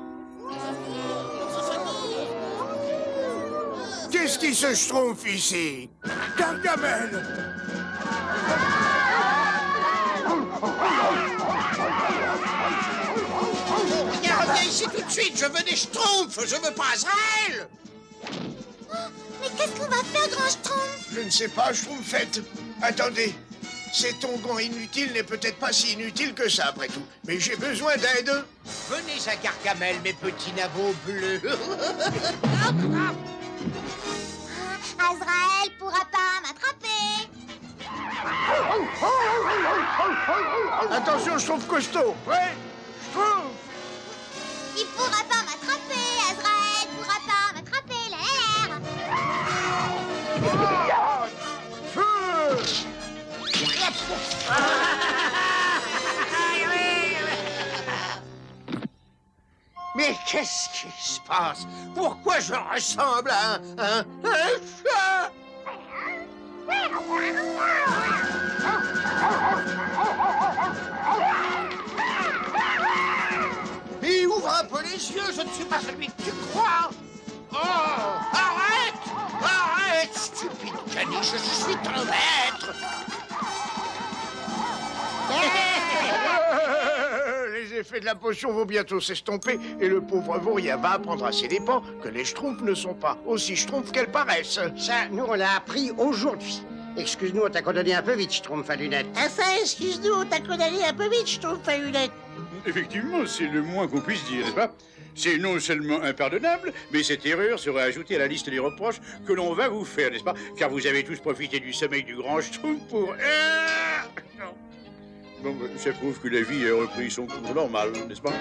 Qu'est-ce qui se schtroumpf ici? Gargamel! ici tout de suite. Je veux des Schtroumpfs. Je veux pas Azraël. Oh, mais qu'est-ce qu'on va faire, grand Schtroumpf? Je ne sais pas, Schtroumpfette. Attendez. Cet onguent inutile n'est peut-être pas si inutile que ça, après tout. Mais j'ai besoin d'aide. Venez à Gargamel, mes petits nabos bleus. Azraël pourra pas m'attraper. Attention, Schtroumpf costaud. Ouais, Schtroumpf. Il pourra pas m'attraper, Azraël pourra pas m'attraper, l'air. Feu. Mais qu'est-ce qui se passe? Pourquoi je ressemble à un chat? Mais ouvre un peu les yeux, je ne suis pas celui que tu crois. Oh, arrête! Arrête, stupide caniche, je suis ton maître. Les effets de la potion vont bientôt s'estomper et le pauvre vaurien va apprendre à ses dépens que les Schtroumpfs ne sont pas aussi Schtroumpfs qu'elles paraissent. Ça, nous, on l'a appris aujourd'hui. Excuse-nous, on t'a condamné un peu vite, Schtroumpf à lunettes. Enfin, excuse-nous, on t'a condamné un peu vite, Schtroumpf à lunettes. Effectivement, c'est le moins qu'on puisse dire, n'est-ce pas? C'est non seulement impardonnable, mais cette erreur sera ajoutée à la liste des reproches que l'on va vous faire, n'est-ce pas? Car vous avez tous profité du sommeil du grand Schtroumpf pour... Bon, ça prouve que la vie a repris son cours normal, n'est-ce pas?